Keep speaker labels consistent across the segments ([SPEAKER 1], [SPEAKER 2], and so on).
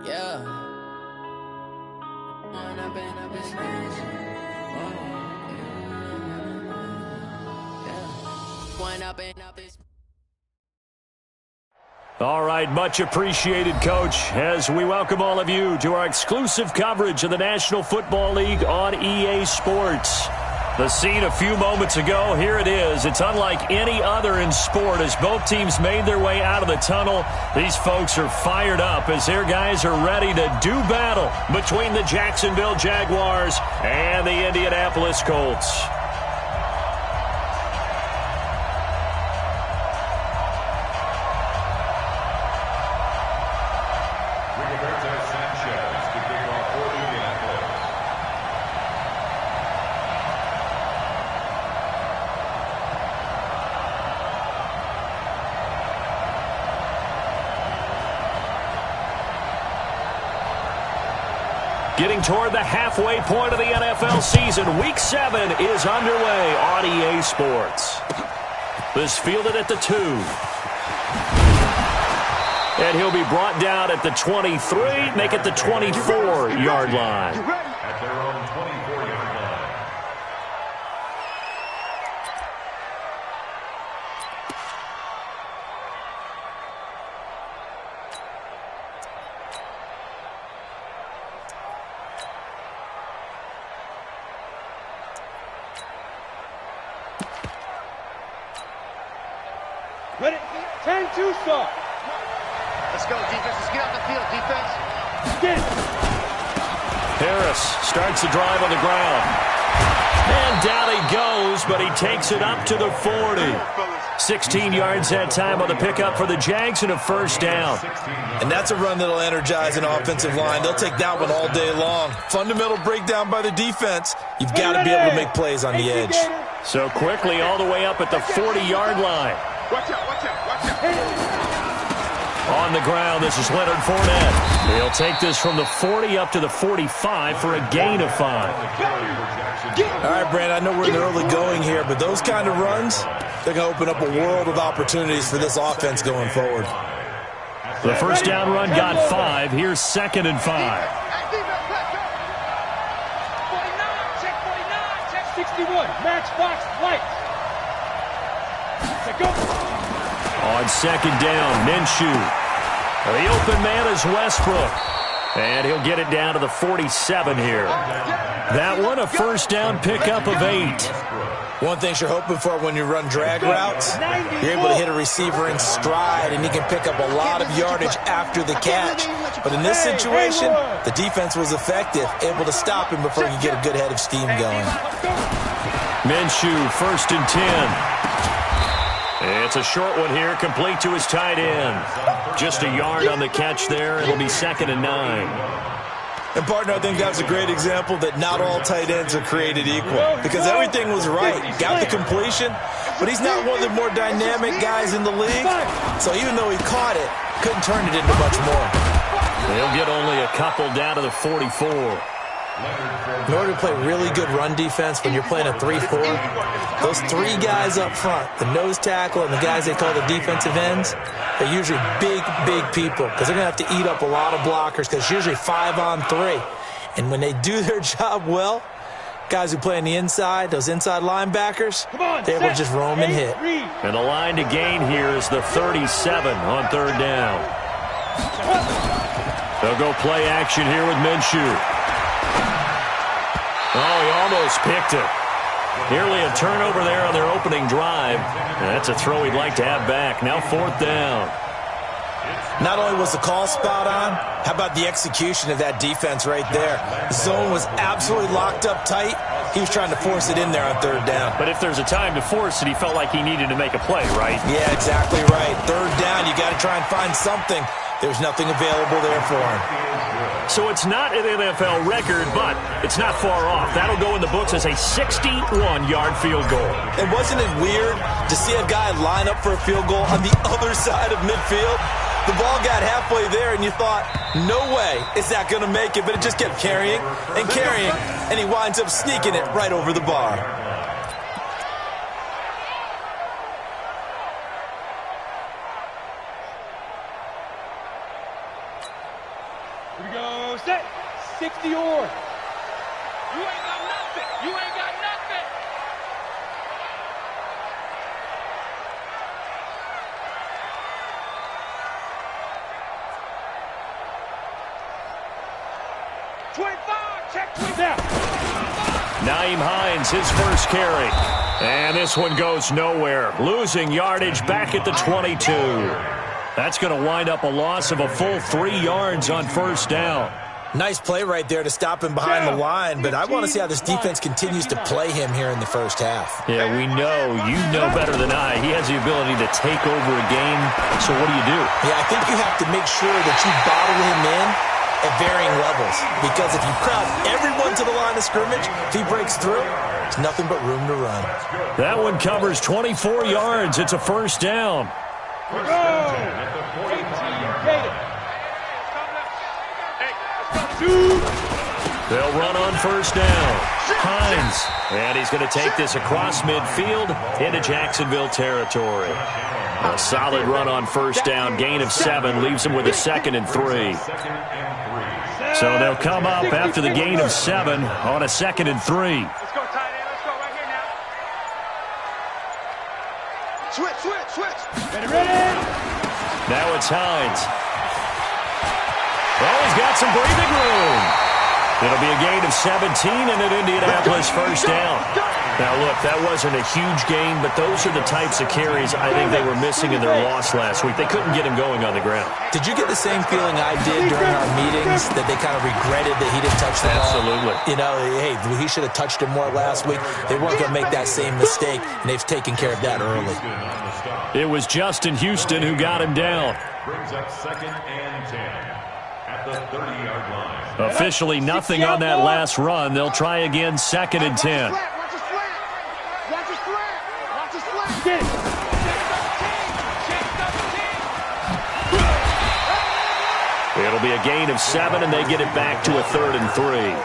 [SPEAKER 1] Yeah. Up his hands. One up his.
[SPEAKER 2] All right, much appreciated, Coach, as we welcome all of you to our exclusive coverage of the National Football League on EA Sports. The scene a few moments ago, here it is. It's unlike any other in sport as both teams made their way out of the tunnel. These folks are fired up as their guys are ready to do battle between the Jacksonville Jaguars and the Indianapolis Colts. Getting toward the halfway point of the NFL season, Week 7 is underway on EA Sports. This fielded at the 2. And he'll be brought down at the 23, make it the 24-yard line.
[SPEAKER 3] At their own 24-yard line.
[SPEAKER 4] Ready? 10-2 start.
[SPEAKER 5] Let's go, defense. Let's get off the field, defense.
[SPEAKER 4] Get it.
[SPEAKER 2] Harris starts the drive on the ground. And down he goes, but he takes it up to the 40. 16 yards that time on the pickup for the Jags and a first down.
[SPEAKER 6] And that's a run that'll energize an offensive line. They'll take that one all day long. Fundamental breakdown by the defense. You've got to be able to make plays on the edge.
[SPEAKER 2] So quickly all the way up at the 40-yard line.
[SPEAKER 5] Watch out, watch out, watch out.
[SPEAKER 2] On the ground, this is Leonard Fournette. He'll take this from the 40 up to the 45 for a gain of 5.
[SPEAKER 6] All right, Brandon, I know we're in the early going here, but those kind of runs, they're going to open up a world of opportunities for this offense going forward.
[SPEAKER 2] The first down run got 5. Here's 2nd and 5.
[SPEAKER 4] 49, check 49, check 61. Matchbox lights. Go.
[SPEAKER 2] On 2nd down, Minshew. The open man is Westbrook. And he'll get it down to the 47 here. That one, a first down pickup of 8.
[SPEAKER 6] One thing you're hoping for when you run drag routes, you're able to hit a receiver in stride, and he can pick up a lot of yardage after the catch. But in this situation, the defense was effective, able to stop him before he could get a good head of steam going.
[SPEAKER 2] Minshew, 1st and 10. It's a short one here, complete to his tight end. Just a yard on the catch there. It'll be 2nd and 9.
[SPEAKER 6] And, partner, I think that's a great example that not all tight ends are created equal because everything was right. Got the completion, but he's not one of the more dynamic guys in the league. So even though he caught it, couldn't turn it into much more.
[SPEAKER 2] They'll get only a couple down to the 44.
[SPEAKER 6] In order to play really good run defense when you're playing a 3-4, those 3 guys up front, the nose tackle and the guys they call the defensive ends, they're usually big, big people because they're going to have to eat up a lot of blockers because it's usually 5-on-3. And when they do their job well, guys who play on the inside, those inside linebackers, they're able to just roam and hit.
[SPEAKER 2] And the line to gain here is the 37 on 3rd down. They'll go play action here with Minshew. Oh, he almost picked it. Nearly a turnover there on their opening drive. And that's a throw he'd like to have back. Now 4th down.
[SPEAKER 6] Not only was the call spot on, how about the execution of that defense right there? The zone was absolutely locked up tight. He was trying to force it in there on 3rd down.
[SPEAKER 2] But if there's a time to force it, he felt like he needed to make a play, right?
[SPEAKER 6] Yeah, exactly right. 3rd down, you got to try and find something. There's nothing available there for him.
[SPEAKER 2] So it's not an NFL record, but it's not far off. That'll go in the books as a 61-yard field goal.
[SPEAKER 6] And wasn't it weird to see a guy line up for a field goal on the other side of midfield? The ball got halfway there, and you thought, no way is that going to make it, but it just kept carrying, and he winds up sneaking it right over the bar.
[SPEAKER 4] Here we go, set. 60 or. You ain't got nothing. You ain't got nothing. Check 20 now.
[SPEAKER 2] Naeem Hines, his first carry. And this one goes nowhere. Losing yardage back at the 22. That's going to wind up a loss of a full 3 yards on first down.
[SPEAKER 6] Nice play right there to stop him behind the line, but I want to see how this defense continues to play him here in the first half.
[SPEAKER 2] Yeah, we know. You know better than I. He has the ability to take over a game, so what do you do?
[SPEAKER 6] Yeah, I think you have to make sure that you bottle him in at varying levels, because if you crowd everyone to the line of scrimmage, if he breaks through, there's nothing but room to run.
[SPEAKER 2] That one covers 24 yards. It's a first down. They'll run on first down. Hines, and he's going to take this across midfield into Jacksonville territory. A solid run on first down, gain of 7, leaves him with a 2nd and 3. So they'll come up after the gain of 7 on a 2nd and 3.
[SPEAKER 4] Let's go, tight end. Let's go right here now. Switch. Ready.
[SPEAKER 2] Now it's Hines. Oh, he's got some breathing room. It'll be a gain of 17 and an Indianapolis first down. Now, look, that wasn't a huge gain, but those are the types of carries I think they were missing in their loss last week. They couldn't get him going on the ground.
[SPEAKER 6] Did you get the same feeling I did during our meetings, that they kind of regretted that he didn't touch the ball?
[SPEAKER 2] Absolutely.
[SPEAKER 6] You know, hey, he should have touched him more last week. They weren't going to make that same mistake, and they've taken care of that early.
[SPEAKER 2] It was Justin Houston who got him down.
[SPEAKER 3] Brings up 2nd and 10 at the 30-yard line.
[SPEAKER 2] Officially nothing on that last run. They'll try again, 2nd and 10. It'll be a gain of 7, and they get it back to a 3rd and 3.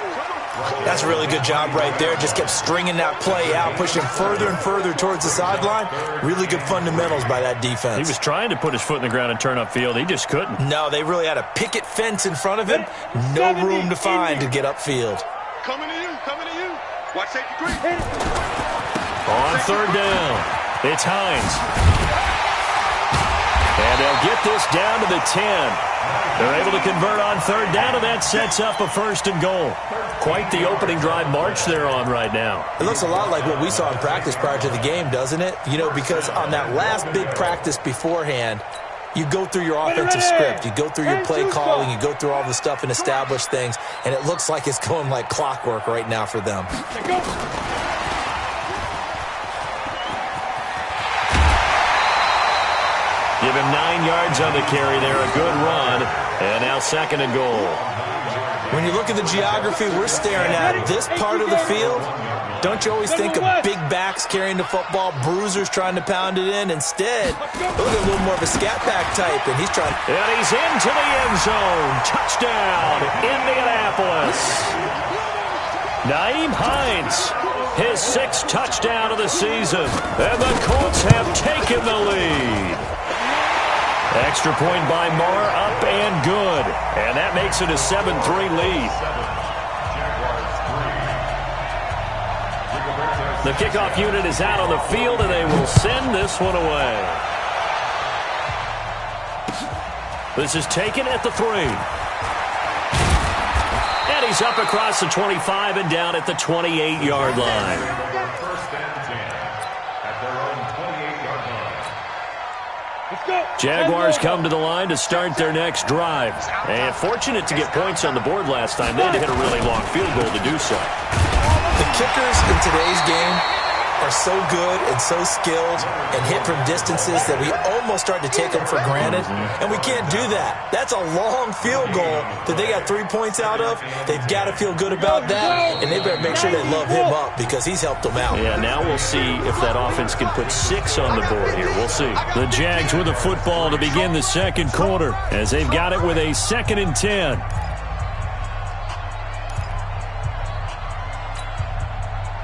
[SPEAKER 6] That's a really good job right there. Just kept stringing that play out, pushing further and further towards the sideline. Really good fundamentals by that defense.
[SPEAKER 2] He was trying to put his foot in the ground and turn upfield. He just couldn't.
[SPEAKER 6] No, they really had a picket fence in front of him. No room to find to get upfield.
[SPEAKER 5] Coming to you. Watch safety 3.
[SPEAKER 2] On 3rd down, it's Hines. And they'll get this down to the 10. They're able to convert on 3rd down, and that sets up a 1st and goal. Quite the opening drive march they're on right now.
[SPEAKER 6] It looks a lot like what we saw in practice prior to the game, doesn't it? You know, because on that last big practice beforehand, you go through your offensive script, you go through your play calling, you go through all the stuff and establish things, and it looks like it's going like clockwork right now for them.
[SPEAKER 2] Give him 9 yards on the carry there, a good run, and now 2nd and goal.
[SPEAKER 6] When you look at the geography we're staring at, this part of the field, don't you always think of big backs carrying the football, bruisers trying to pound it in? Instead, look at a little more of a scat back type, and he's trying.
[SPEAKER 2] And he's into the end zone. Touchdown, Indianapolis. Naeem Hines, his 6th touchdown of the season, and the Colts have taken the lead. Extra point by Marr, up and good. And that makes it a 7-3 lead. The kickoff unit is out on the field, and they will send this one away. This is taken at the 3. And he's up across the 25 and down at the 28-yard line.
[SPEAKER 3] First and 10 at their own 28-yard line.
[SPEAKER 2] Jaguars come to the line to start their next drive. And fortunate to get points on the board last time. They had to hit a really long field goal to do so.
[SPEAKER 6] The kickers in today's game are so good and so skilled and hit from distances that we almost start to take them for granted, and we can't do that. That's a long field goal that they got 3 points out of. They've got to feel good about that, and they better make sure they love him up because he's helped them out.
[SPEAKER 2] Yeah, now we'll see if that offense can put 6 on the board here. We'll see. The Jags with the football to begin the second quarter as they've got it with a 2nd and 10.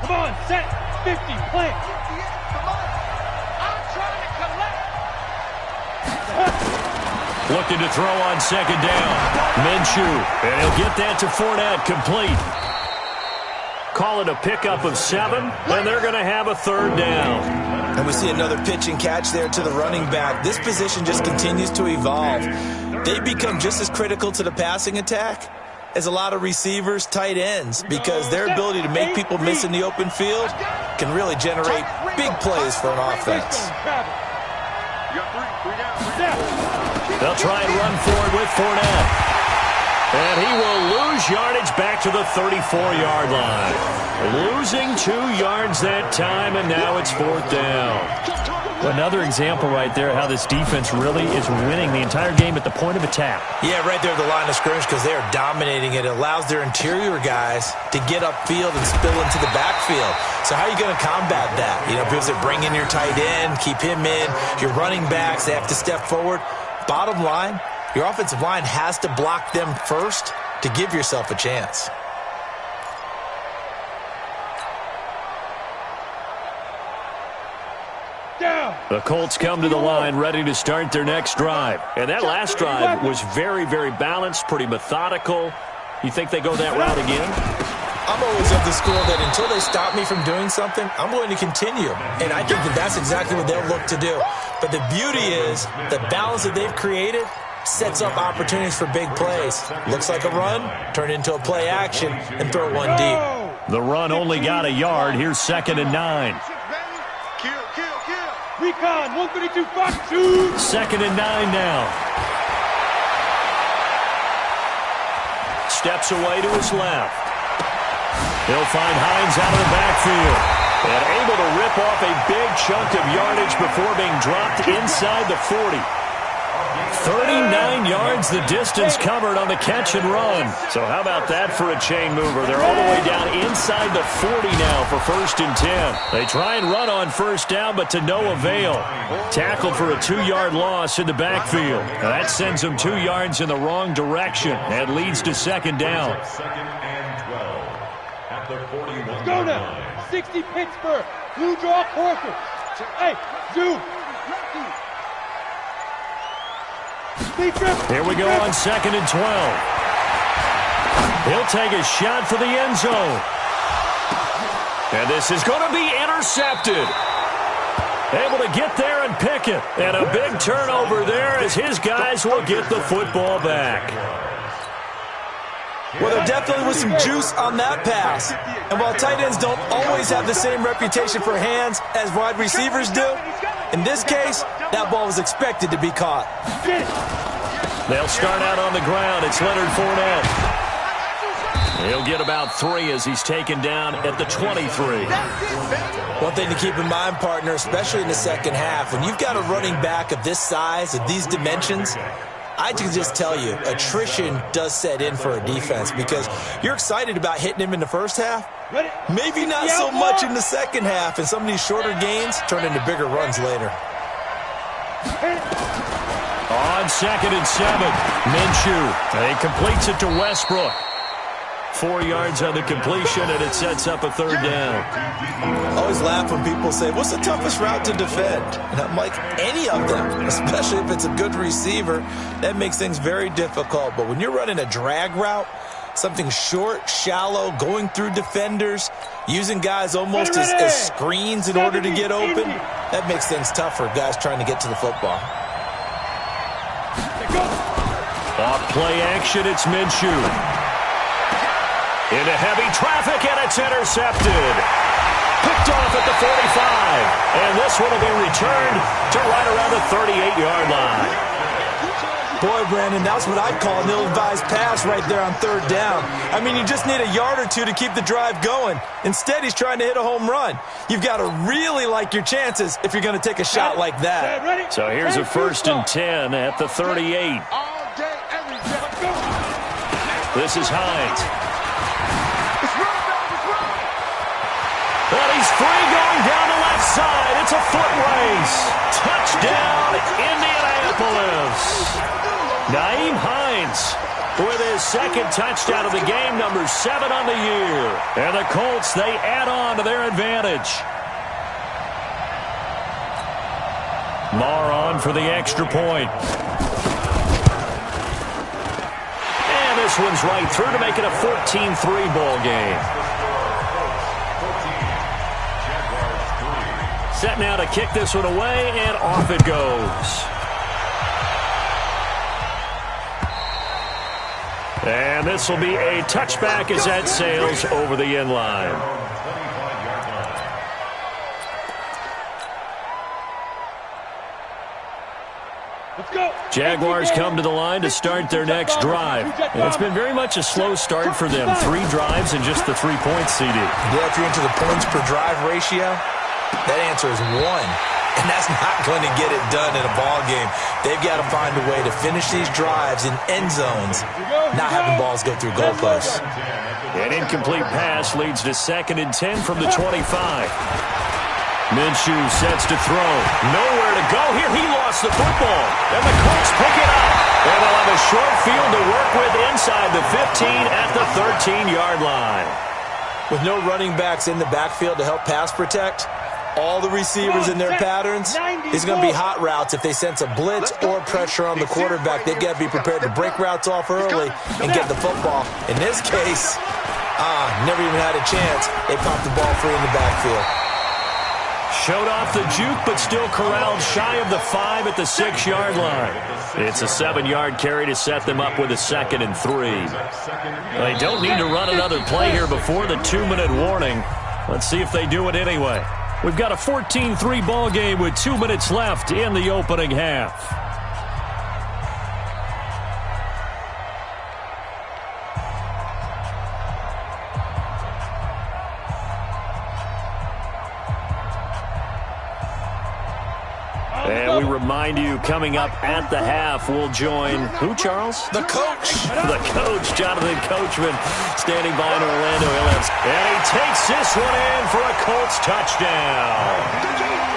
[SPEAKER 4] Come on, set. 50, plant. I'm trying to collect.
[SPEAKER 2] Looking to throw on second down. Minshew, and he'll get that to Fournette, complete. Call it a pickup of 7, and they're going to have a third down.
[SPEAKER 6] And we see another pitch and catch there to the running back. This position just continues to evolve. They become just as critical to the passing attack as a lot of receivers, tight ends, because their ability to make people miss in the open field can really generate big plays for an offense.
[SPEAKER 2] They'll try and run forward with Fournette. And he will lose yardage back to the 34-yard line. Losing 2 yards that time, and now it's 4th down.
[SPEAKER 7] Another example right there how this defense really is winning the entire game at the point of attack.
[SPEAKER 6] Yeah, right there at the line of scrimmage because they are dominating it. It allows their interior guys to get upfield and spill into the backfield. So how are you going to combat that? You know, people say bring in your tight end, keep him in. Your running backs, they have to step forward. Bottom line, your offensive line has to block them first to give yourself a chance.
[SPEAKER 2] The Colts come to the line ready to start their next drive. And that last drive was very, very balanced, pretty methodical. You think they go that route again?
[SPEAKER 6] I'm always of the school that until they stop me from doing something, I'm going to continue. And I think that that's exactly what they'll look to do. But the beauty is the balance that they've created sets up opportunities for big plays. Looks like a run, turn it into a play action, and throw one deep.
[SPEAKER 2] The run only got a yard. Here's 2nd and 9.
[SPEAKER 4] Recon, 132, Fox, shoot!
[SPEAKER 2] 2nd and 9 now. Steps away to his left. He'll find Hines out of the backfield. And able to rip off a big chunk of yardage before being dropped inside the 40. 39 yards the distance covered on the catch and run. So how about that for a chain mover? They're all the way down inside the 40 now for 1st and 10. They try and run on 1st down, but to no avail. Tackled for a 2-yard loss in the backfield. Now that sends them 2 yards in the wrong direction and leads to 2nd down.
[SPEAKER 3] 2nd and 12 at the 41.
[SPEAKER 4] Go now. 60 Pittsburgh. Blue draw Corker. Hey, zoom.
[SPEAKER 2] Here we go on 2nd and 12. He'll take a shot for the end zone. And this is going to be intercepted. Able to get there and pick it. And a big turnover there as his guys will get the football back.
[SPEAKER 6] Well, there definitely was some juice on that pass. And while tight ends don't always have the same reputation for hands as wide receivers do, in this case, that ball was expected to be caught.
[SPEAKER 2] They'll start out on the ground. It's Leonard Fournette. He'll get about 3 as he's taken down at the 23.
[SPEAKER 6] One thing to keep in mind, partner, especially in the second half, when you've got a running back of this size, of these dimensions, I can just tell you, attrition does set in for a defense because you're excited about hitting him in the first half. Maybe not so much in the second half, and some of these shorter gains turn into bigger runs later.
[SPEAKER 2] On 2nd and 7, Minshew. He completes it to Westbrook. 4 yards on the completion, and it sets up a 3rd down.
[SPEAKER 6] I always laugh when people say, what's the toughest route to defend? And I'm like, any of them, especially if it's a good receiver. That makes things very difficult. But when you're running a drag route, something short, shallow, going through defenders, using guys almost as screens in order to get open, that makes things tough for guys trying to get to the football.
[SPEAKER 2] Off play action, it's Minshew. Into heavy traffic, and it's intercepted. Picked off at the 45. And this one will be returned to right around the 38-yard line.
[SPEAKER 6] Boy, Brandon, that's what I'd call an ill-advised pass right there on 3rd down. I mean, you just need a yard or two to keep the drive going. Instead, he's trying to hit a home run. You've got to really like your chances if you're going to take a shot like that.
[SPEAKER 2] So here's a 1st and 10 at the 38. This is Hines. Well, he's free going down the left side. It's a foot race. Touchdown, Indianapolis. Nyheim Hines with his 2nd touchdown of the game, number 7 on the year. And the Colts, they add on to their advantage. Marr on for the extra point. this one's right through to make it a 14-3 ball game. Set now to kick this one away, and off it goes. And this will be a touchback as that sails over the end line. Jaguars come to the line to start their next drive. And it's been very much a slow start for them. 3 drives and just the 3 points, CD.
[SPEAKER 6] Yeah, if you're into the points per drive ratio, that answer is 1. And that's not going to get it done in a ball game. They've got to find a way to finish these drives in end zones, not having balls go through goalposts.
[SPEAKER 2] An incomplete pass leads to 2nd and 10 from the 25. Minshew sets to throw. Nowhere to go here. He lost the football. And the Colts pick it up. And they'll have a short field to work with inside the 15 at the 13-yard line.
[SPEAKER 6] With no running backs in the backfield to help pass protect, all the receivers in their patterns, it's going to be hot routes if they sense a blitz or pressure on the quarterback. They've got to be prepared to break routes off early and get the football. In this case, never even had a chance. They popped the ball free in the backfield.
[SPEAKER 2] Showed off the juke, but still corralled shy of the 5 at the 6-yard line. It's a 7-yard carry to set them up with a 2nd and 3. They don't need to run another play here before the 2-minute warning. Let's see if they do it anyway. We've got a 14-3 ball game with 2 minutes left in the opening half. And we remind you, coming up at the half, we'll join who, Charles?
[SPEAKER 6] The coach.
[SPEAKER 2] The coach, Jonathan Coachman, standing by in Orlando. And he takes this one in for a Colts touchdown.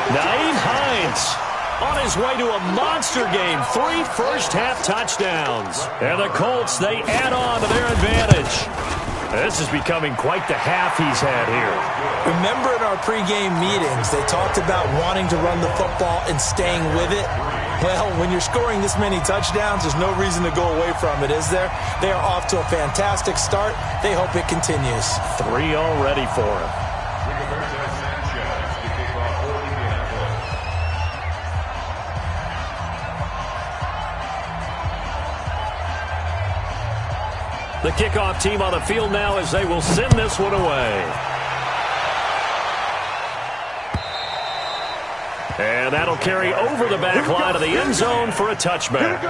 [SPEAKER 2] Nyheim Hines on his way to a monster game. 3 first-half touchdowns. And the Colts, they add on to their advantage. This is becoming quite the half he's had here.
[SPEAKER 6] Remember in our pregame meetings, they talked about wanting to run the football and staying with it? Well, when you're scoring this many touchdowns, there's no reason to go away from it, is there? They are off to a fantastic start. They hope it continues.
[SPEAKER 2] 3 already for him. The kickoff team on the field now as they will send this one away. And that'll carry over the back line of the end zone for a touchback.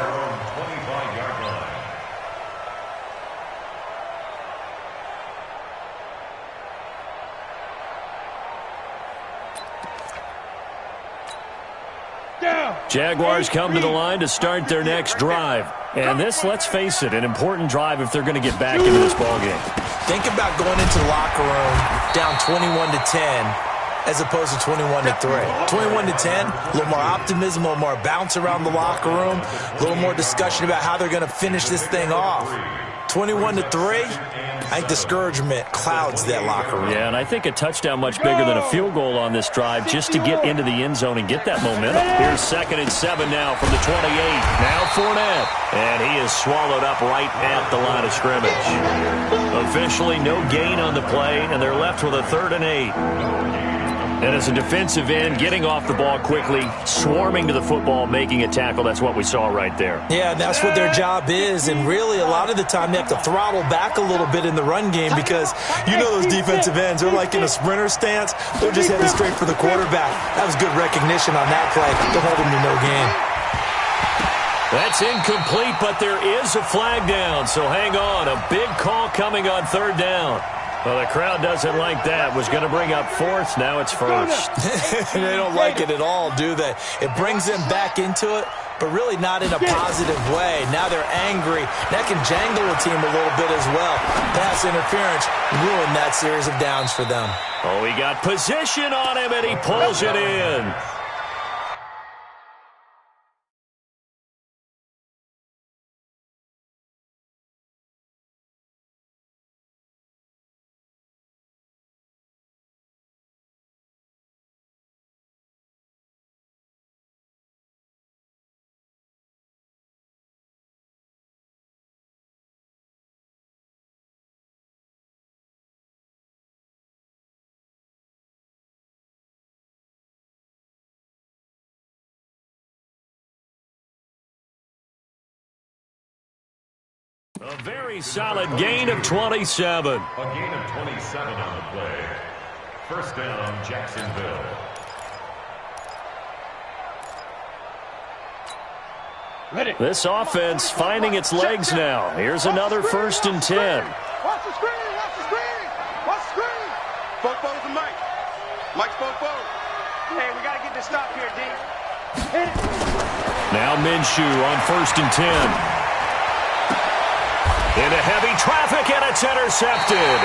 [SPEAKER 2] Jaguars come to the line to start their next drive. And this, let's face it, an important drive if they're going to get back into this ballgame.
[SPEAKER 6] Think about going into the locker room down 21-10 as opposed to 21-3. 21-10, a little more optimism, a little more bounce around the locker room, a little more discussion about how they're going to finish this thing off. 21-3, I think discouragement clouds that locker room.
[SPEAKER 2] Yeah, and I think a touchdown much bigger than a field goal on this drive just to get into the end zone and get that momentum. Here's 2nd and 7 now from the 28. Now Fournette. And he is swallowed up right at the line of scrimmage. Officially no gain on the play, and they're left with a 3rd and 8. And as a defensive end, getting off the ball quickly, swarming to the football, making a tackle, that's what we saw right there.
[SPEAKER 6] Yeah, that's what their job is. And really, a lot of the time, they have to throttle back a little bit in the run game because you know those defensive ends, they're like in a sprinter stance. They're just heading straight for the quarterback. That was good recognition on that play. Don't hold them to no gain.
[SPEAKER 2] That's incomplete, but there is a flag down, so hang on. A big call coming on 3rd down. Well, the crowd doesn't like that. Was going to bring up 4th. Now it's 1st.
[SPEAKER 6] They don't like it at all, do they? It brings them back into it, but really not in a positive way. Now they're angry. That can jangle the team a little bit as well. Pass interference ruined that series of downs for them.
[SPEAKER 2] Oh, he got position on him, and he pulls it in. A very solid gain of 27.
[SPEAKER 3] A gain of 27 on the play. First down, Jacksonville.
[SPEAKER 2] This offense finding its legs now. Here's another 1st and 10.
[SPEAKER 5] Watch the screen, watch the screen, watch the screen. Fofo's and Mike. Mike's Fofo. Hey, we got to get this stop here, D.
[SPEAKER 2] Now Minshew on 1st and 10. Into heavy traffic, and it's intercepted.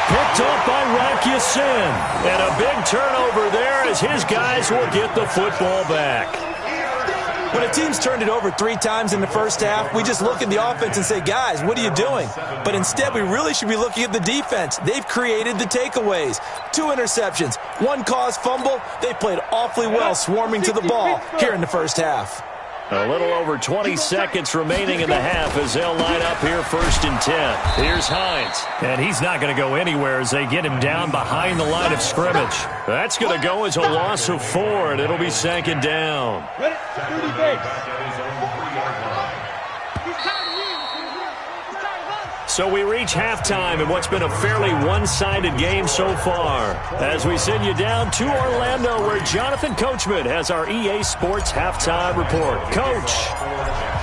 [SPEAKER 2] Picked up by Rocky Sin. And a big turnover there as his guys will get the football back.
[SPEAKER 6] When a team's turned it over 3 times in the first half, we just look at the offense and say, guys, what are you doing? But instead, we really should be looking at the defense. They've created the takeaways. 2 interceptions, 1 caused fumble. They played awfully well swarming to the ball here in the first half.
[SPEAKER 2] A little over 20 seconds remaining in the half as they'll line up here 1st and 10. Here's Hines. And he's not going to go anywhere as they get him down behind the line of scrimmage. That's going to go as a loss of 4, and it'll be 2nd down. So we reach halftime in what's been a fairly one-sided game so far. As we send you down to Orlando, where Jonathan Coachman has our EA Sports halftime report. Coach,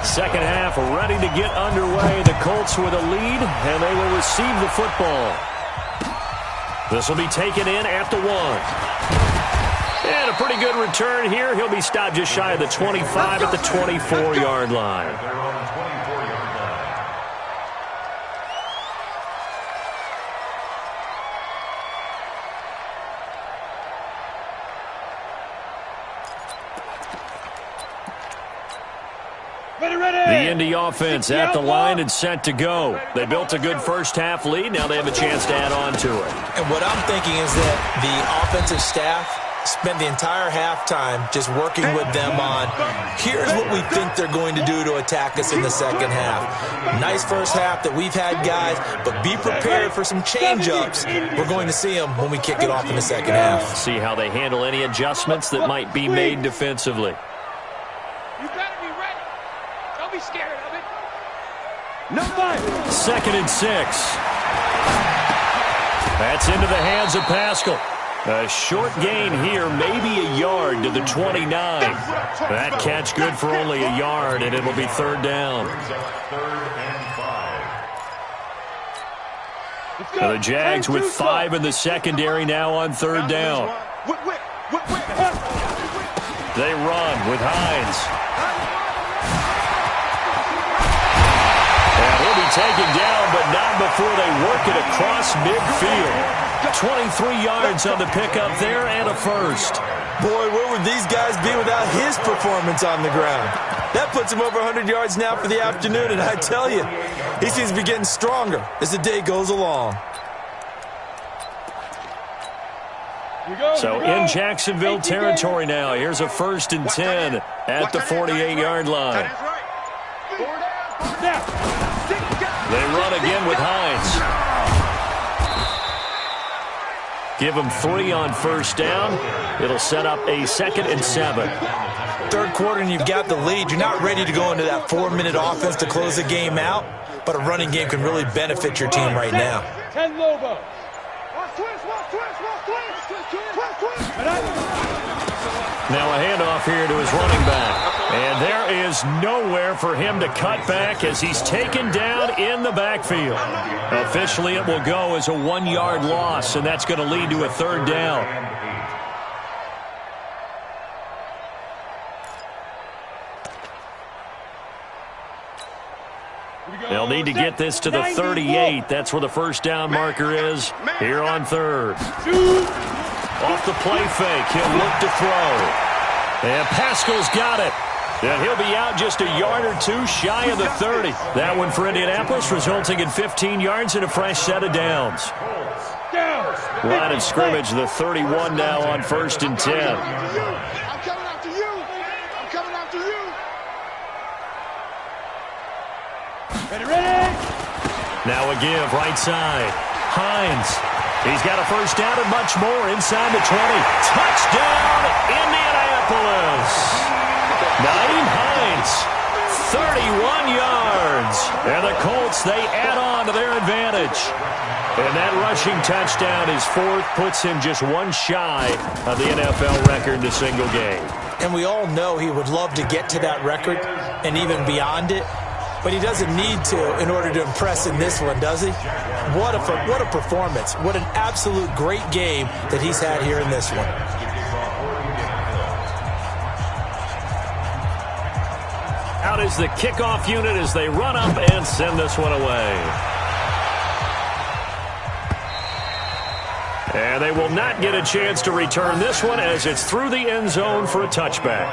[SPEAKER 2] second half ready to get underway. The Colts with a lead, and they will receive the football. This will be taken in at the 1. And a pretty good return here. He'll be stopped just shy of the 25 at the 24-yard line. The Indy offense at the line and set to go. They built a good first half lead. Now they have a chance to add on to it.
[SPEAKER 6] And what I'm thinking is that the offensive staff spent the entire halftime just working with them on, here's what we think they're going to do to attack us in the second half. Nice first half that we've had, guys, but be prepared for some change-ups. We're going to see them when we kick it off in the second half.
[SPEAKER 2] See how they handle any adjustments that might be made defensively.
[SPEAKER 4] You better be ready. Don't be scared of it.
[SPEAKER 6] No fight.
[SPEAKER 2] 2nd and 6. That's into the hands of Pascal. A short gain here, maybe a yard to the 29. That catch good for only a yard, and it'll be 3rd down. The Jags with 5 in the secondary now on 3rd down. They run with Hines. And he'll be taken down, but not before they work it across midfield. 23 yards on the pickup there and a first.
[SPEAKER 6] Boy, where would these guys be without his performance on the ground? That puts him over 100 yards now for the afternoon, and I tell you, he seems to be getting stronger as the day goes along.
[SPEAKER 2] So in Jacksonville territory now. Here's a 1st and 10 at the 48-yard line. They run again with Hines. Give them 3 on 1st down. It'll set up a 2nd and 7.
[SPEAKER 6] Third quarter and you've got the lead. You're not ready to go into that 4-minute offense to close the game out, but a running game can really benefit your team right now.
[SPEAKER 4] 10 Lobo.
[SPEAKER 2] Now a handoff here to his running back. And there is nowhere for him to cut back as he's taken down in the backfield. Officially, it will go as a 1-yard loss, and that's going to lead to a 3rd down. They'll need to get this to the 38. That's where the 1st down marker is here on 3rd. Off the play fake, he'll look to throw. And Pascal's got it. And he'll be out just a yard or 2 shy of the 30. That one for Indianapolis, resulting in 15 yards and a fresh set of downs. Line of scrimmage, the 31 now on 1st and 10.
[SPEAKER 5] I'm coming after you. I'm coming after you.
[SPEAKER 4] Ready?
[SPEAKER 2] Now a give, right side. Hines. He's got a 1st down and much more inside the 20. Touchdown, Indianapolis. Naeem Hines, 31 yards. And the Colts, they add on to their advantage. And that rushing touchdown, his fourth, puts him just one shy of the NFL record in a single game.
[SPEAKER 6] And we all know he would love to get to that record and even beyond it. But he doesn't need to in order to impress in this one, does he? What a performance. What an absolute great game that he's had here in this one.
[SPEAKER 2] Out is the kickoff unit as they run up and send this one away. And they will not get a chance to return this one as it's through the end zone for a touchback.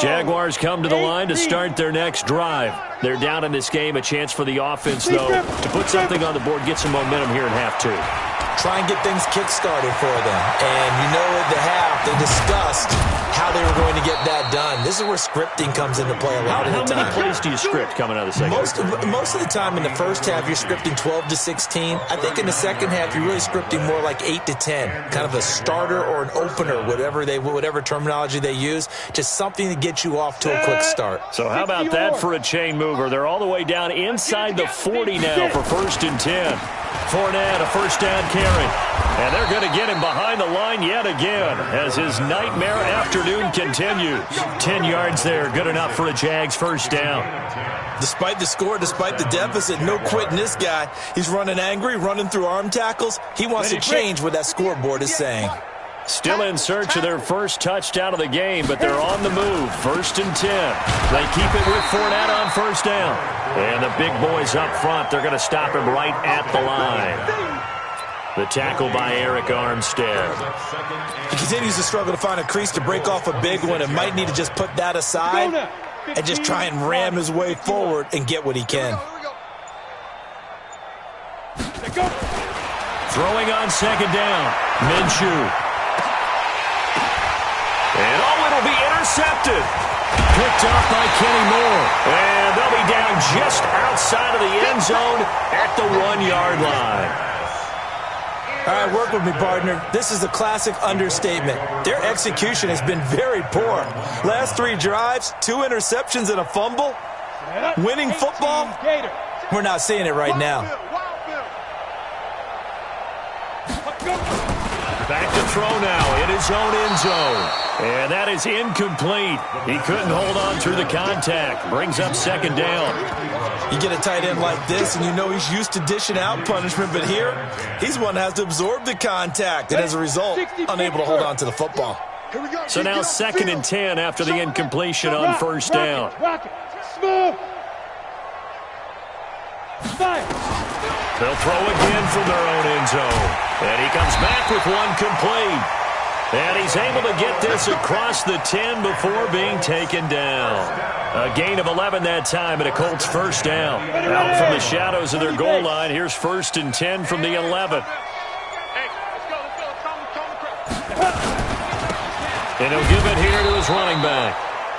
[SPEAKER 2] Jaguars come to the line to start their next drive. They're down in this game. A chance for the offense, though, to put something on the board, get some momentum here in half two.
[SPEAKER 6] Try and get things kick-started for them. And you know at the half, they discussed how they were going to get that done. This is where scripting comes into play a lot of the time.
[SPEAKER 2] How many plays do you script coming out of the second half?
[SPEAKER 6] Most of the time in the first half, you're scripting 12 to 16. I think in the second half, you're really scripting more like 8 to 10. Kind of a starter or an opener, whatever terminology they use. Just something to get you off to a quick start.
[SPEAKER 2] So how about that for a chain mover? They're all the way down inside the 40 now for 1st and 10. Fournette, a first down carry. And they're going to get him behind the line yet again as his nightmare afternoon continues. 10 yards there, good enough for a Jags first down.
[SPEAKER 6] Despite the score, despite the deficit, no quitting this guy. He's running angry, running through arm tackles. He wants to change what that scoreboard is saying.
[SPEAKER 2] Still in search of their first touchdown of the game, but they're on the move. 1st and 10. They keep it with Fournette on first down. And the big boys up front, they're going to stop him right at the line. The tackle by Eric Armstead.
[SPEAKER 6] He continues to struggle to find a crease to break off a big one and might need to just put that aside and just try and ram his way forward and get what he can.
[SPEAKER 2] Throwing on second down. Minshew. And it'll be intercepted. Picked off by Kenny Moore. And they'll be down just outside of the end zone at the 1-yard line.
[SPEAKER 6] All right, work with me, partner. This is a classic understatement. Their execution has been very poor. Last 3 drives, 2 interceptions and a fumble. Winning football? We're not seeing it right now.
[SPEAKER 2] Back to throw now in his own end zone. And that is incomplete. He couldn't hold on through the contact. Brings up second down.
[SPEAKER 6] You get a tight end like this, and you know he's used to dishing out punishment, but here, he's one that has to absorb the contact, and as a result, unable to hold on to the football.
[SPEAKER 2] So now 2nd and 10 after the incompletion on first down. They'll throw again from their own end zone. And he comes back with one complete. And he's able to get this across the 10 before being taken down. A gain of 11 that time and a Colts first down. Out from the shadows of their goal line, here's 1st and 10 from the 11. And he'll give it here to his running back.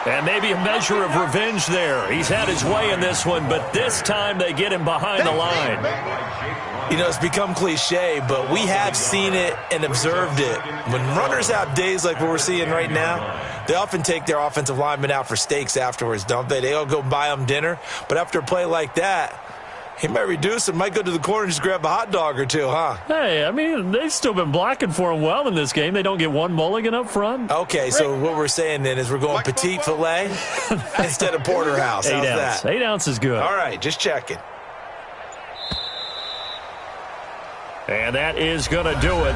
[SPEAKER 2] And maybe a measure of revenge there. He's had his way in this one, but this time they get him behind the line.
[SPEAKER 6] You know, it's become cliche, but we have seen it and observed it. When runners have days like what we're seeing right now, they often take their offensive linemen out for steaks afterwards, don't they? They all go buy them dinner. But after a play like that, he might reduce it, might go to the corner and just grab a hot dog or two, huh?
[SPEAKER 7] Hey, I mean, they've still been blocking for him well in this game. They don't get one mulligan up front.
[SPEAKER 6] Okay, so what we're saying then is we're going petite filet instead of porterhouse. How's that?
[SPEAKER 7] 8 ounce is good.
[SPEAKER 6] All right, just checking.
[SPEAKER 2] And that is going to do it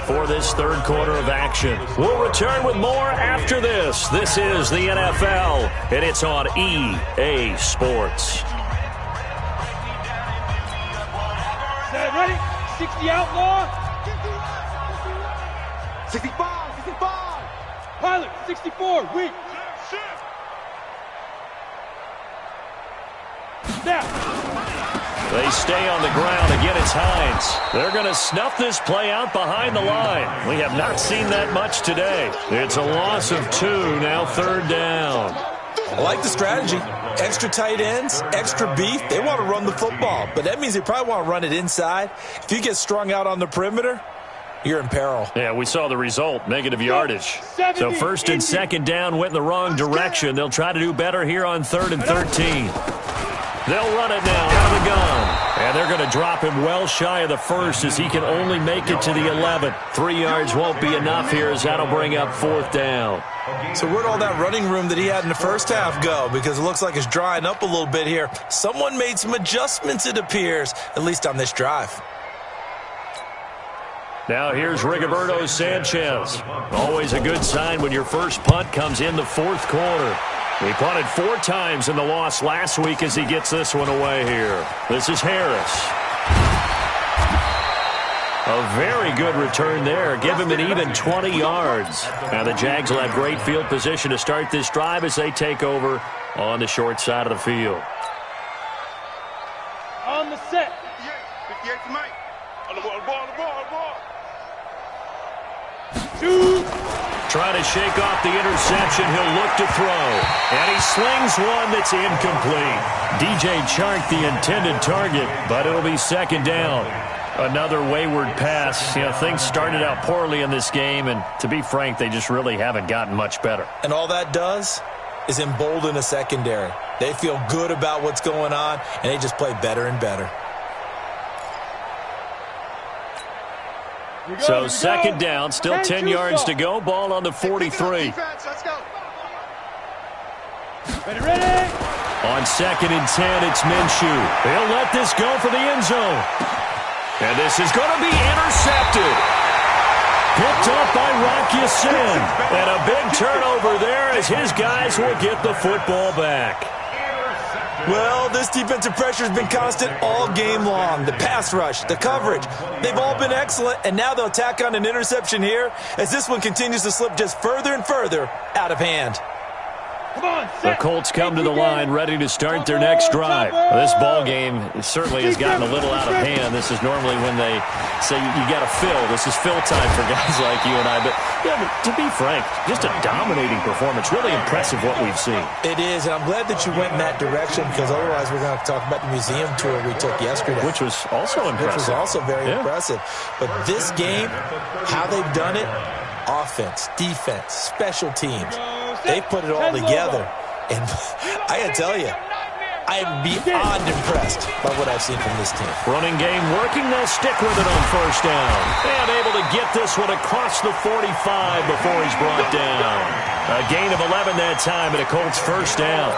[SPEAKER 2] for this third quarter of action. We'll return with more after this. This is the NFL, and it's on EA Sports.
[SPEAKER 4] Ready? 60 outlaw.
[SPEAKER 5] 65, 65.
[SPEAKER 4] Pilot, 64, weak. Snap.
[SPEAKER 2] They stay on the ground. Again, it's Hines. They're going to snuff this play out behind the line. We have not seen that much today. It's a loss of 2, now 3rd down.
[SPEAKER 6] I like the strategy. Extra tight ends, extra beef. They want to run the football, but that means they probably want to run it inside. If you get strung out on the perimeter, you're in peril.
[SPEAKER 2] Yeah, we saw the result, negative yardage. So first and second down went in the wrong direction. They'll try to do better here on 3rd and 13. They'll run it now out of the gun. And they're going to drop him well shy of the first as he can only make it to the 11. 3 yards won't be enough here as that'll bring up 4th down.
[SPEAKER 6] So where'd all that running room that he had in the first half go? Because it looks like it's drying up a little bit here. Someone made some adjustments, it appears, at least on this drive.
[SPEAKER 2] Now here's Rigoberto Sanchez. Always a good sign when your first punt comes in the 4th quarter. He punted 4 times in the loss last week as he gets this one away here. This is Harris. A very good return there. Give him an even 20 yards. Now the Jags will have great field position to start this drive as they take over on the short side of the field.
[SPEAKER 4] On the set.
[SPEAKER 5] 58 to Mike. On the ball.
[SPEAKER 4] Shoot.
[SPEAKER 2] Trying to shake off the interception. He'll look to throw. And he slings one that's incomplete. DJ Chark, the intended target, but it'll be 2nd down. Another wayward pass. You know, things started out poorly in this game, and to be frank, they just really haven't gotten much better.
[SPEAKER 6] And all that does is embolden a secondary. They feel good about what's going on, and they just play better and better.
[SPEAKER 2] So 2nd down, still 10 yards to go. Ball on the 43.
[SPEAKER 5] Let's go.
[SPEAKER 4] Ready.
[SPEAKER 2] On 2nd and 10, it's Minshew. He'll let this go for the end zone. And this is going to be intercepted. Picked up by Rock Ya-Sin. And a big turnover there as his guys will get the football back.
[SPEAKER 6] Well, this defensive pressure has been constant all game long. The pass rush, the coverage, they've all been excellent, and now they'll tack on an interception here as this one continues to slip just further and further out of hand.
[SPEAKER 4] Come on,
[SPEAKER 2] The Colts come to the line ready to start their next drive. This ball game certainly has gotten a little out of hand. This is normally when they say you got to fill. This is fill time for guys like you and I. But, yeah, but to be frank, just a dominating performance. Really impressive what we've seen.
[SPEAKER 6] It is, and I'm glad that you went in that direction because otherwise we're going to talk about the museum tour we took yesterday.
[SPEAKER 2] Which was also impressive.
[SPEAKER 6] Which was also very impressive. But this game, how they've done it, offense, defense, special teams, they put it all together. And I got to tell you, I am beyond impressed by what I've seen from this team.
[SPEAKER 2] Running game working. They'll stick with it on 1st down. And able to get this one across the 45 before he's brought down. A gain of 11 that time and a Colts 1st down.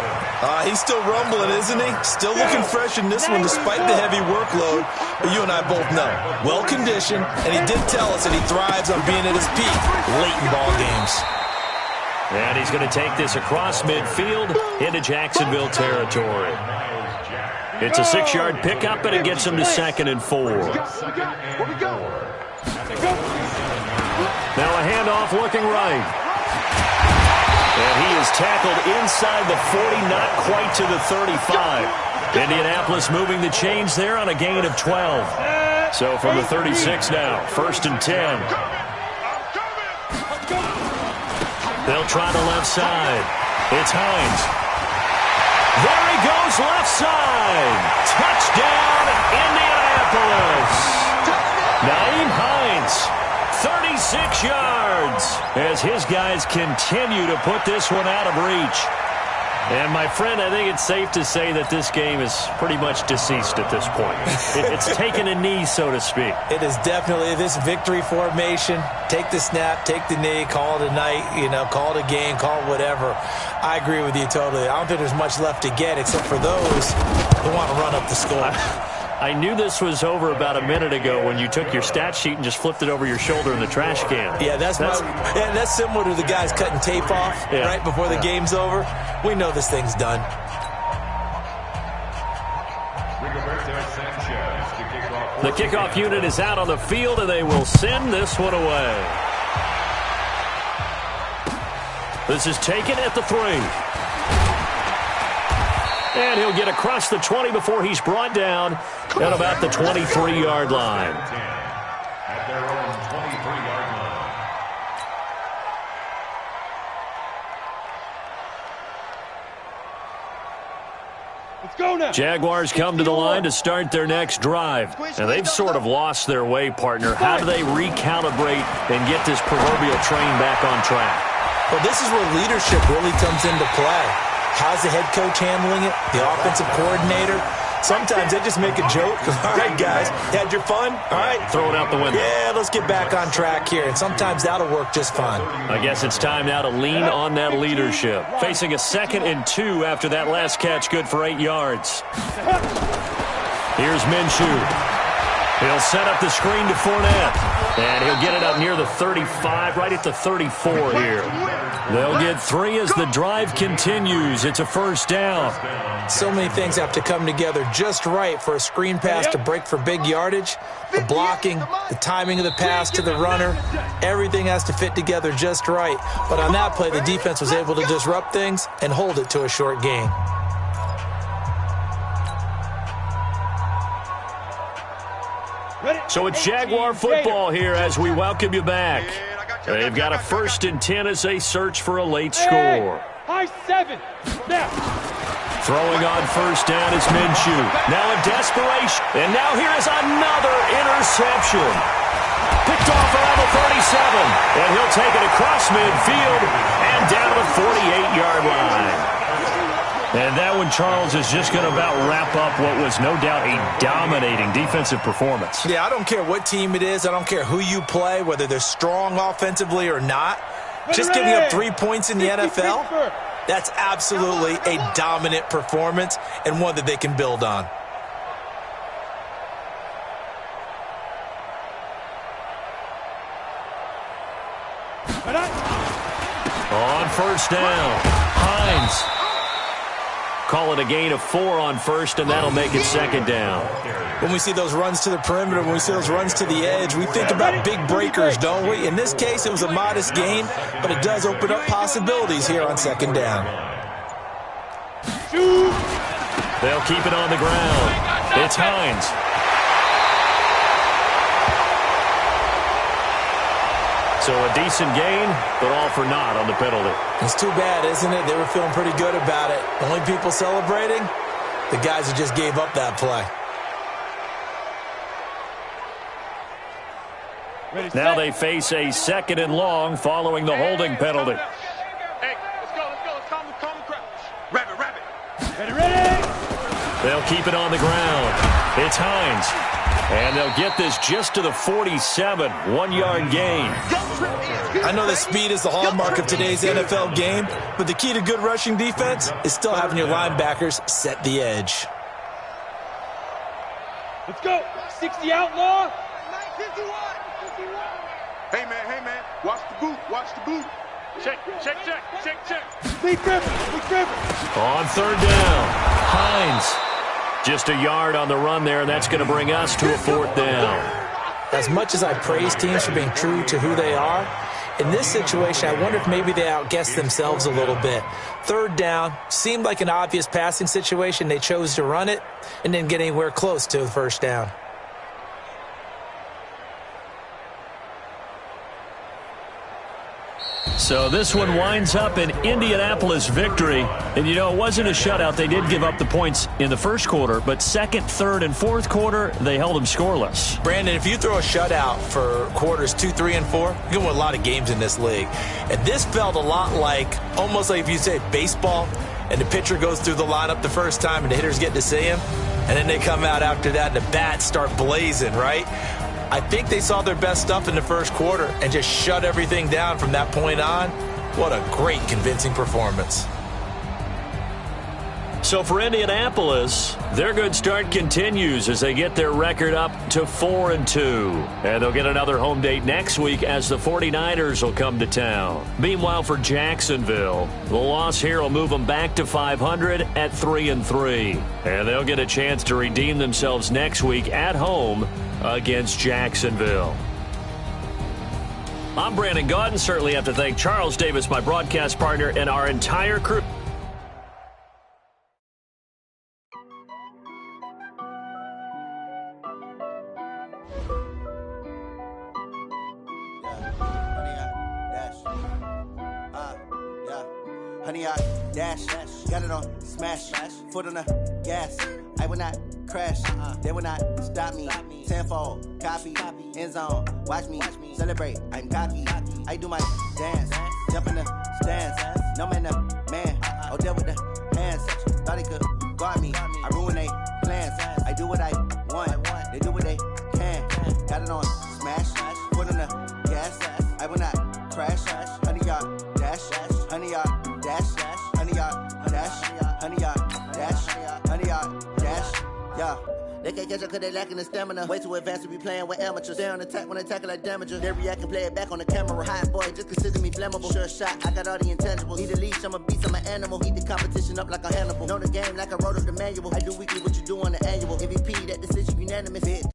[SPEAKER 6] He's still rumbling, isn't he? Still looking fresh in this one despite the heavy workload. But you and I both know, well-conditioned, and he did tell us that he thrives on being at his peak late in ball games.
[SPEAKER 2] And he's going to take this across midfield into Jacksonville territory. It's a 6-yard pickup, and it gets him to 2nd and 4. Now a handoff looking right. And he is tackled inside the 40, not quite to the 35. Indianapolis moving the chains there on a gain of 12. So from the 36 now, 1st and 10. They'll try the left side. It's Hines. There he goes, left side. Touchdown, Indianapolis. Nyheim Hines, 36 yards, as his guys continue to put this one out of reach. And, my friend, I think it's safe to say that this game is pretty much deceased at this point. It's taken a knee, so to speak.
[SPEAKER 6] It is definitely this victory formation. Take the snap, take the knee, call it a night, call it a game, call it whatever. I agree with you totally. I don't think there's much left to get except for those who want to run up the score.
[SPEAKER 2] I knew this was over about a minute ago when you took your stat sheet and just flipped it over your shoulder in the trash can.
[SPEAKER 6] Yeah, that's similar to the guys cutting tape off right before the game's over. We know this thing's done.
[SPEAKER 2] The kickoff unit is out on the field, and they will send this one away. This is taken at the 3. And he'll get across the 20 before he's brought down at about the 23-yard line.
[SPEAKER 3] At their own 23-yard line.
[SPEAKER 4] Let's go now.
[SPEAKER 2] Jaguars come to the line to start their next drive. And they've sort of lost their way, partner. How do they recalibrate and get this proverbial train back on track?
[SPEAKER 6] Well, this is where leadership really comes into play. How's the head coach handling it? The offensive coordinator? Sometimes they just make a joke. All right, guys, had your fun? All right.
[SPEAKER 2] Throw it out the window.
[SPEAKER 6] Yeah, let's get back on track here. And sometimes that'll work just fine.
[SPEAKER 2] I guess it's time now to lean on that leadership. Facing a 2nd and 2 after that last catch, good for 8 yards. Here's Minshew. He'll set up the screen to Fournette. And he'll get it up near the 35, right at the 34 here. They'll get 3 as the drive continues. It's a first down.
[SPEAKER 6] So many things have to come together just right for a screen pass to break for big yardage. The blocking, the timing of the pass to the runner, everything has to fit together just right. But on that play, the defense was able to disrupt things and hold it to a short gain.
[SPEAKER 2] So it's Jaguar football here as we welcome you back. They've got a 1st and 10 as they search for a late score.
[SPEAKER 4] High 7. Now.
[SPEAKER 2] Throwing on first down is Minshew. Now in desperation. And now here is another interception. Picked off around the 37. And he'll take it across midfield and down to the 48-yard line. And that one, Charles, is just going to about wrap up what was no doubt a dominating defensive performance.
[SPEAKER 6] Yeah, I don't care what team it is. I don't care who you play, whether they're strong offensively or not. Just giving up 3 points in the NFL, that's absolutely a dominant performance and one that they can build on.
[SPEAKER 2] On first down, Hines. Call it a gain of 4 on first, and that'll make it 2nd down.
[SPEAKER 6] When we see those runs to the perimeter, when we see those runs to the edge, we think about big breakers, don't we? In this case, it was a modest gain, but it does open up possibilities here on 2nd down.
[SPEAKER 2] They'll keep it on the ground. It's Hines. So a decent gain, but all for naught on the penalty.
[SPEAKER 6] It's too bad, isn't it? They were feeling pretty good about it. The only people celebrating, the guys who just gave up that play.
[SPEAKER 2] Now they face a 2nd and long following the holding penalty.
[SPEAKER 5] Hey, let's go. Let's calm the crowd. Rabbit.
[SPEAKER 4] Ready.
[SPEAKER 2] They'll keep it on the ground. It's Hines. And they'll get this just to the 47, 1-yard gain.
[SPEAKER 6] I know that speed is the hallmark of today's NFL game, but the key to good rushing defense is still having your linebackers set the edge.
[SPEAKER 4] Let's go. 60 outlaw.
[SPEAKER 5] 51. Hey, man. Watch the boot. Check.
[SPEAKER 4] Lee Griffin.
[SPEAKER 2] On 3rd down, Hines. Just a yard on the run there, and that's going to bring us to a 4th down.
[SPEAKER 6] As much as I praise teams for being true to who they are, in this situation, I wonder if maybe they outguessed themselves a little bit. 3rd down seemed like an obvious passing situation. They chose to run it and didn't get anywhere close to the 1st down.
[SPEAKER 2] So this one winds up an Indianapolis victory. And, you know, it wasn't a shutout. They did give up the points in the first quarter, but 2nd, 3rd, and 4th quarter, they held them scoreless.
[SPEAKER 6] Brandon, if you throw a shutout for quarters 2, 3, and 4, you're going to win a lot of games in this league. And this felt a lot like, almost like if you say baseball, and the pitcher goes through the lineup the first time and the hitters get to see him, and then they come out after that and the bats start blazing, right? I think they saw their best stuff in the first quarter and just shut everything down from that point on. What a great, convincing performance.
[SPEAKER 2] So for Indianapolis, their good start continues as they get their record up to 4-2. And they'll get another home date next week as the 49ers will come to town. Meanwhile, for Jacksonville, the loss here will move them back to 500 at 3-3. And they'll get a chance to redeem themselves next week at home against Jacksonville. I'm Brandon Gaudin. Certainly have to thank Charles Davis, my broadcast partner, and our entire crew.
[SPEAKER 8] 100 yard dash. Got it on smash. Foot on the gas. I will not crash. They will not stop me. Tenfold, copy, end zone. Watch me celebrate. I'm cocky. I do my dance. Jump in the stands. No man, man. Oh, deal with the hands. Thought he could guard me. I ruin they plans. I do what I want. They do what they can. Got it on smash. Foot on the gas. I will not crash. 100 yard dash. 100 yard dash. 100 yard dash. 100 yard dash. 100 yard dash. Yeah. They can't catch up cause they lacking the stamina. Way too advanced to be playing with amateurs. Stay on attack when they tackle like damagers. They react and play it back on the camera. Hot boy, just consider me flammable. Sure shot, I got all the intangibles. Need a leash, I'm a beast, I'm an animal. Eat the competition up like a Hannibal. Know the game like I wrote up the manual. I do weekly what you do on the annual. MVP, that decision unanimous. Bitch,